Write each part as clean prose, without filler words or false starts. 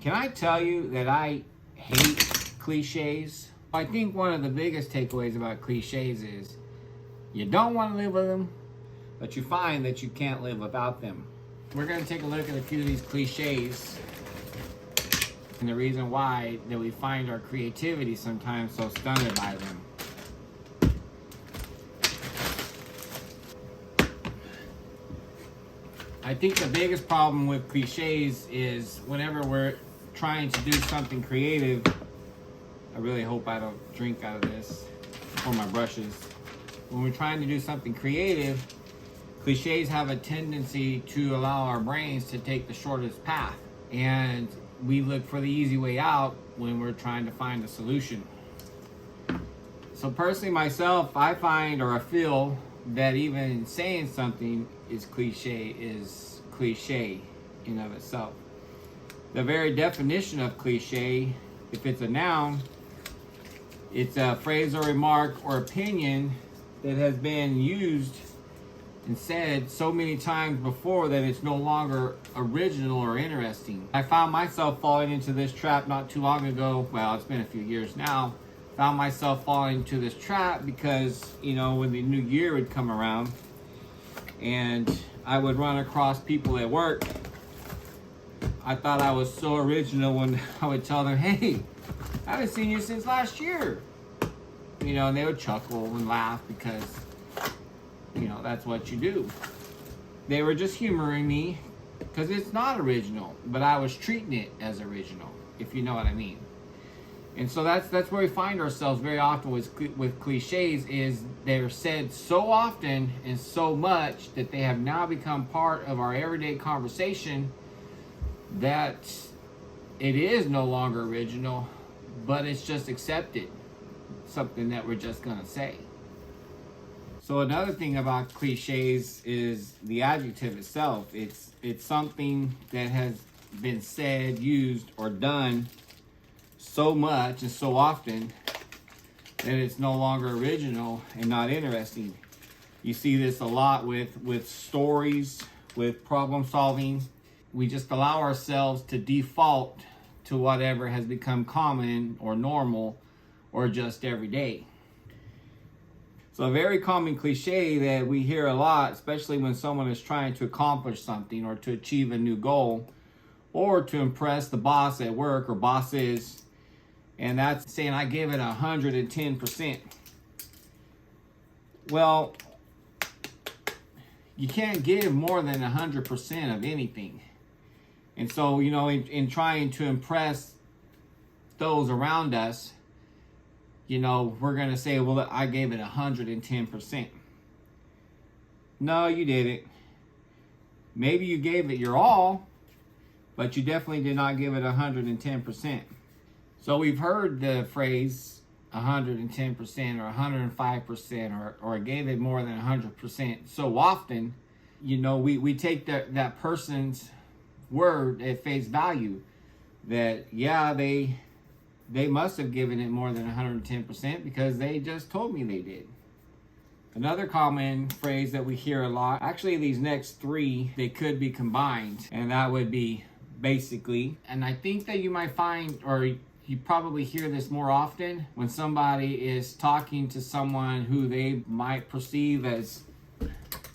Can I tell you that I hate cliches? I think one of the biggest takeaways about cliches is you don't want to live with them, but you find that you can't live without them. We're going to take a look at a few of these cliches and the reason why that we find our creativity sometimes so stunted by them. I think the biggest problem with cliches is whenever we're trying to do something creative, I really hope I don't drink out of this or my brushes. When we're trying to do something creative, cliches have a tendency to allow our brains to take the shortest path. And we look for the easy way out when we're trying to find a solution. So personally myself, I find or I feel that even saying something is cliche in of itself. The very definition of cliche, if it's a noun, it's a phrase or remark or opinion that has been used and said so many times before that it's no longer original or interesting. I found myself falling into this trap not too long ago. Well, it's been a few years now. Found myself falling into this trap because, when the new year would come around and I would run across people at work, I thought I was so original when I would tell them, hey, I haven't seen you since last year. And they would chuckle and laugh because, that's what you do. They were just humoring me because it's not original, but I was treating it as original, if you know what I mean. And so that's where we find ourselves very often with cliches, is they're said so often and so much that they have now become part of our everyday conversation that it is no longer original, but it's just accepted, something that we're just gonna say. So another thing about cliches is the adjective itself. It's something that has been said, used, or done so much and so often that it's no longer original and not interesting. You see this a lot with stories, with problem solving. We just allow ourselves to default to whatever has become common or normal or just everyday. So a very common cliche that we hear a lot, especially when someone is trying to accomplish something or to achieve a new goal or to impress the boss at work or bosses, and that's saying, I gave it 110%. Well, you can't give more than 100% of anything. And so, in trying to impress those around us, we're going to say, well, I gave it 110%. No, you didn't. Maybe you gave it your all, but you definitely did not give it 110%. So we've heard the phrase 110% or 105% or gave it more than 100% so often, we take that person's word at face value that, yeah, they must have given it more than 110% because they just told me they did. Another common phrase that we hear a lot, actually these next three, they could be combined, and that would be basically, and I think that you might find, or you probably hear this more often when somebody is talking to someone who they might perceive as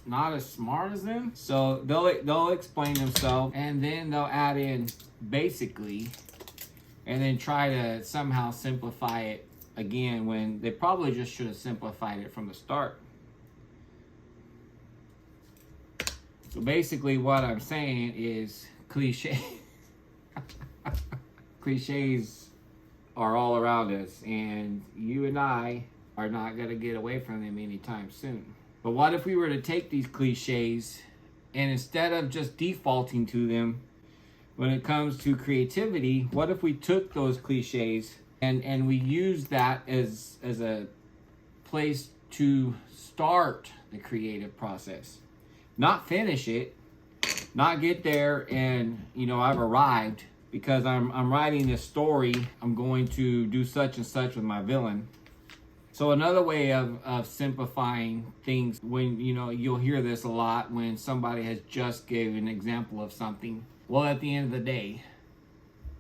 not as smart as them. So they'll explain themselves and then they'll add in basically and then try to somehow simplify it again when they probably just should have simplified it from the start. So basically what I'm saying is cliches are all around us, and you and I are not going to get away from them anytime soon. But what if we were to take these cliches and instead of just defaulting to them when it comes to creativity, what if we took those cliches and we used that as a place to start the creative process? Not finish it, not get there and, I've arrived because I'm writing this story. I'm going to do such and such with my villain. So another way of simplifying things, when, you'll hear this a lot when somebody has just gave an example of something. Well, at the end of the day,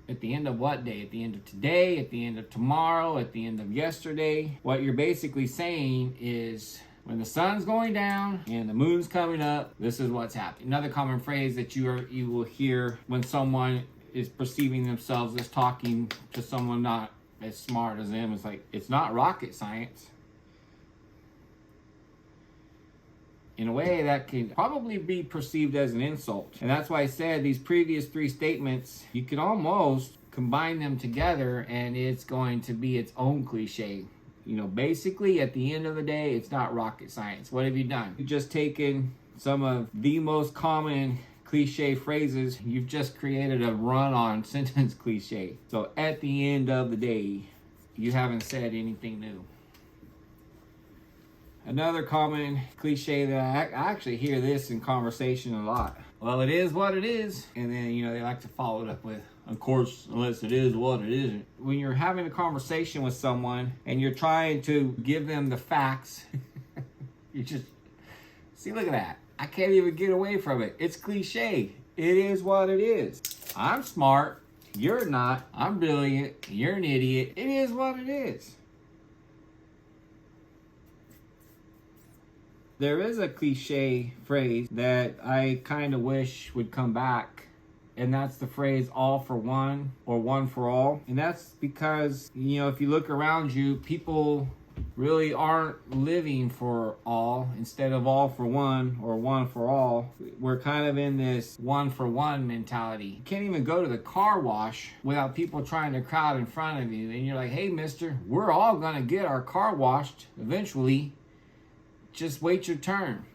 At the end of what day? At the end of today? At the end of tomorrow? At the end of yesterday? What you're basically saying is, when the sun's going down and the moon's coming up, this is what's happening. Another common phrase that you will hear when someone is perceiving themselves as talking to someone not as smart as them is like, it's not rocket science. In a way, that can probably be perceived as an insult. And that's why I said these previous three statements, you can almost combine them together and it's going to be its own cliche. You know, basically, at the end of the day, it's not rocket science. What have you done? You've just taken some of the most common cliche phrases. You've just created a run-on sentence cliche. So at the end of the day, you haven't said anything new. Another common cliche that I actually hear this in conversation a lot. Well, it is what it is. And then, you know, they like to follow it up with, of course, unless it is what it isn't. When you're having a conversation with someone and you're trying to give them the facts, you just, see, look at that. I can't even get away from it. It's cliche. It is what it is. I'm smart. You're not. I'm brilliant. You're an idiot. It is what it is. There is a cliche phrase that I kind of wish would come back, and that's the phrase all for one or one for all. And that's because, you know, if you look around you, people really aren't living for all instead of all for one or one for all. We're kind of in this one for one mentality. You can't even go to the car wash without people trying to crowd in front of you. And you're like, hey, mister, we're all going to get our car washed eventually. Just wait your turn.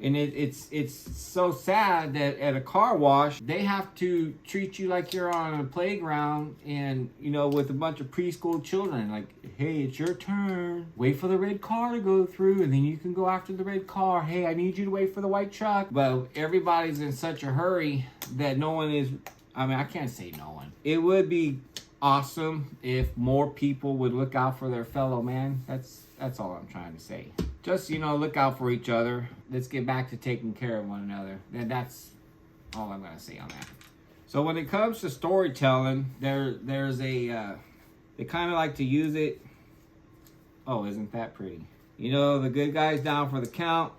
And it's so sad that at a car wash, they have to treat you like you're on a playground and, you know, with a bunch of preschool children. Like, hey, it's your turn. Wait for the red car to go through, and then you can go after the red car. Hey, I need you to wait for the white truck. But everybody's in such a hurry that no one is, I mean, I can't say no one. It would be awesome if more people would look out for their fellow man. That's all I'm trying to say. Just, you know, look out for each other. Let's get back to taking care of one another. And that's all I'm going to say on that. So when it comes to storytelling, there's a, they kind of like to use it. Oh, isn't that pretty? You know, the good guy's down for the count.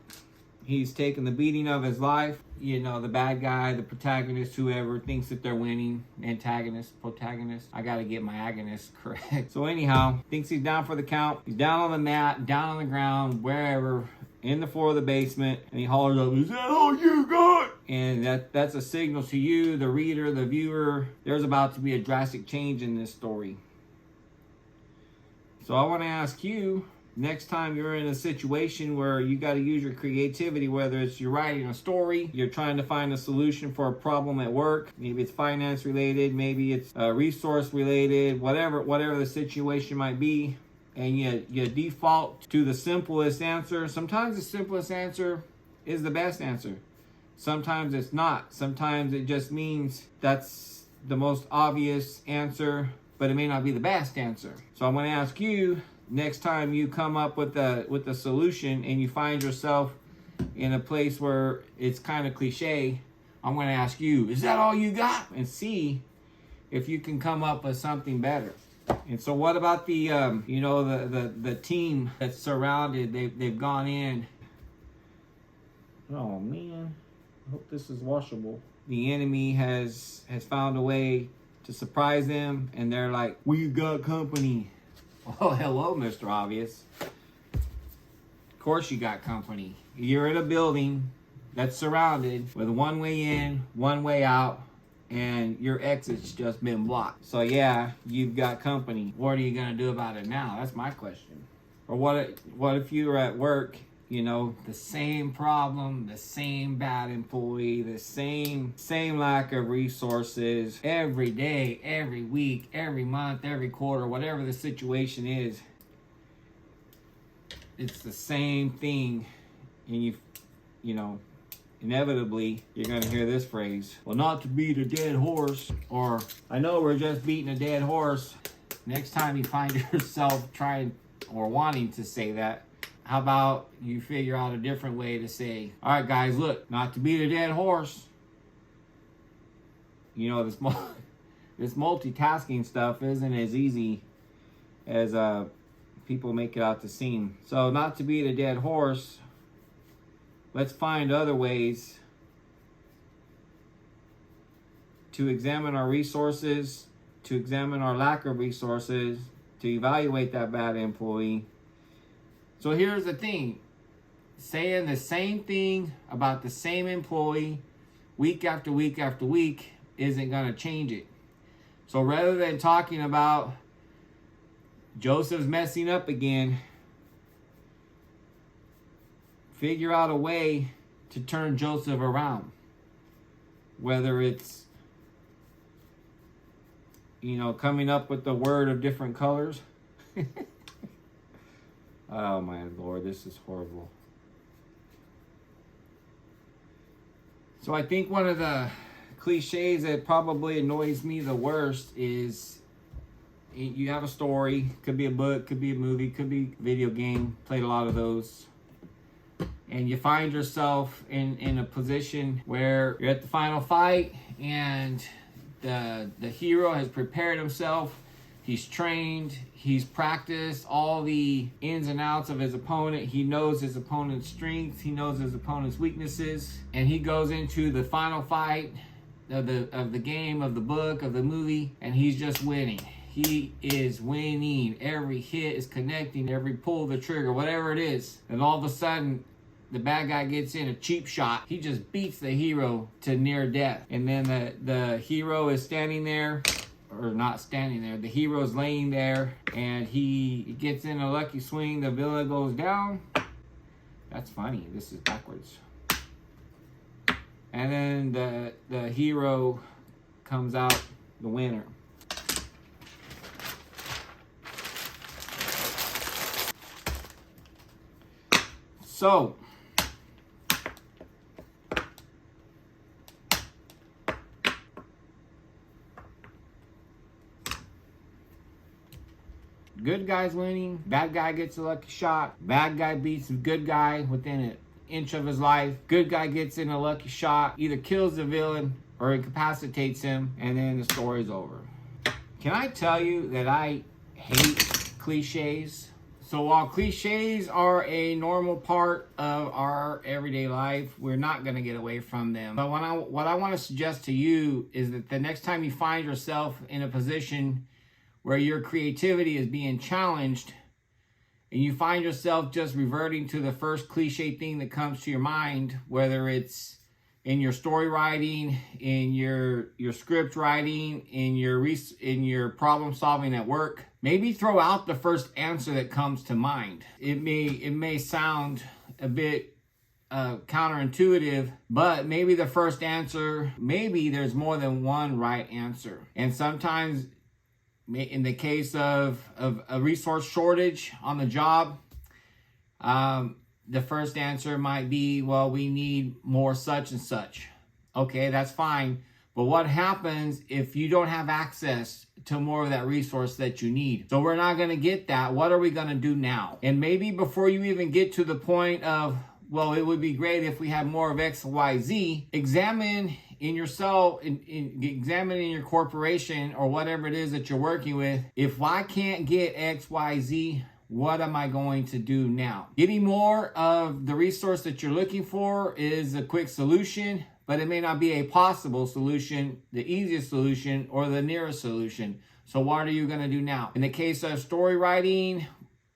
He's taking the beating of his life. You know, the bad guy, the protagonist, whoever thinks that they're winning. Antagonist, protagonist. I got to get my agonist correct. So anyhow, thinks he's down for the count. He's down on the mat, down on the ground, wherever, in the floor of the basement. And he hollers up, is that all you got? And that's a signal to you, the reader, the viewer. There's about to be a drastic change in this story. So I want to ask you, next time you're in a situation where you got to use your creativity, whether it's you're writing a story, you're trying to find a solution for a problem at work, maybe it's finance related, maybe it's resource related, whatever the situation might be, and you default to the simplest answer. Sometimes the simplest answer is the best answer. Sometimes it's not. Sometimes it just means that's the most obvious answer, but it may not be the best answer. So I'm going to ask you, next time you come up with a solution and you find yourself in a place where it's kind of cliche, I'm going to ask you, is that all you got? And see if you can come up with something better. And so what about the the team that's surrounded? They've gone in. Oh man, I hope this is washable. The enemy has found a way to surprise them, and they're like, we got company. Oh, hello, Mr. Obvious. Of course you got company. You're in a building that's surrounded with one way in, one way out, and your exit's just been blocked. So yeah, you've got company. What are you going to do about it now? That's my question. Or what if you were at work, you know, the same problem, the same bad employee, the same lack of resources every day, every week, every month, every quarter, whatever the situation is. It's the same thing, and you know, inevitably you're going to hear this phrase, well, not to beat a dead horse, or I know we're just beating a dead horse. Next time you find yourself trying or wanting to say that, how about you figure out a different way to say, all right, guys, look, not to beat a dead horse. You know, this multitasking stuff isn't as easy as people make it out to seem. So not to beat a dead horse, let's find other ways to examine our resources, to examine our lack of resources, to evaluate that bad employee. So here's the thing. Saying the same thing about the same employee week after week after week isn't going to change it. So rather than talking about Joseph's messing up again, figure out a way to turn Joseph around. Whether it's, coming up with the word of different colors. Oh my Lord, this is horrible. So I think one of the cliches that probably annoys me the worst is you have a story, could be a book, could be a movie, could be a video game, played a lot of those. And you find yourself in a position where you're at the final fight and the hero has prepared himself, he's trained, he's practiced all the ins and outs of his opponent, he knows his opponent's strengths, he knows his opponent's weaknesses, and he goes into the final fight of the game, of the book, of the movie, and he's just winning. He is winning. Every hit is connecting, every pull of the trigger, whatever it is. And all of a sudden, the bad guy gets in a cheap shot. He just beats the hero to near death. And then the hero is standing there, or not standing there. The hero's laying there, and he gets in a lucky swing. The villain goes down. That's funny. This is backwards. And then the hero comes out the winner. So, good guy's winning, bad guy gets a lucky shot, bad guy beats the good guy within an inch of his life, good guy gets in a lucky shot, either kills the villain or incapacitates him, and then the story's over. Can I tell you that I hate cliches? So while cliches are a normal part of our everyday life, we're not going to get away from them. But what I want to suggest to you is that the next time you find yourself in a position where your creativity is being challenged and you find yourself just reverting to the first cliche thing that comes to your mind, whether it's in your story writing, in your script writing, in your problem solving at work, maybe throw out the first answer that comes to mind. It may sound a bit counterintuitive, but maybe the first answer, maybe there's more than one right answer. And sometimes in the case of a resource shortage on the job, the first answer might be, well, we need more such and such. Okay, that's fine. But what happens if you don't have access to more of that resource that you need? So we're not going to get that. What are we going to do now? And maybe before you even get to the point of, well, it would be great if we had more of X, Y, Z, examine in yourself, examine in your corporation or whatever it is that you're working with. If I can't get X, Y, Z, what am I going to do now? Getting more of the resource that you're looking for is a quick solution, but it may not be a possible solution, the easiest solution, or the nearest solution. So what are you going to do now? In the case of story writing,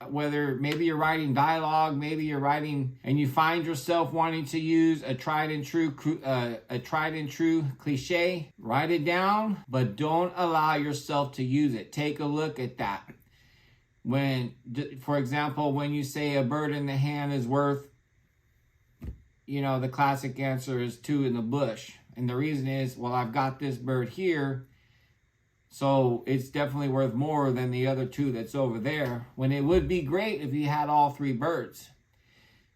whether maybe you're writing dialogue, maybe you're writing and you find yourself wanting to use a tried and true cliche, write it down, but don't allow yourself to use it. Take a look at that. When, for example, when you say a bird in the hand is worth, the classic answer is two in the bush. And the reason is, well, I've got this bird here, so it's definitely worth more than the other two that's over there, when it would be great if you had all three birds.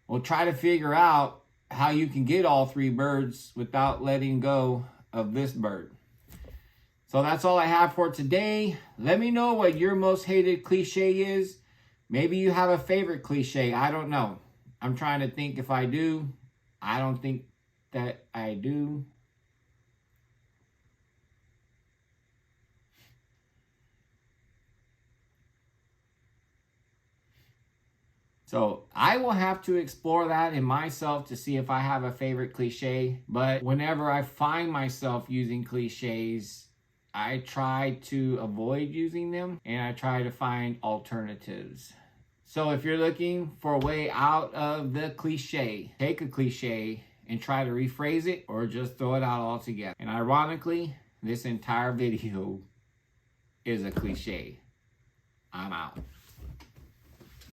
Well, try to figure out how you can get all three birds without letting go of this bird. So that's all I have for today. Let me know what your most hated cliche is. Maybe you have a favorite cliche. I don't know. I'm trying to think if I do. I don't think that I do. So I will have to explore that in myself to see if I have a favorite cliche. But whenever I find myself using cliches, I try to avoid using them and I try to find alternatives. So if you're looking for a way out of the cliche, take a cliche and try to rephrase it or just throw it out altogether. And ironically, this entire video is a cliche. I'm out.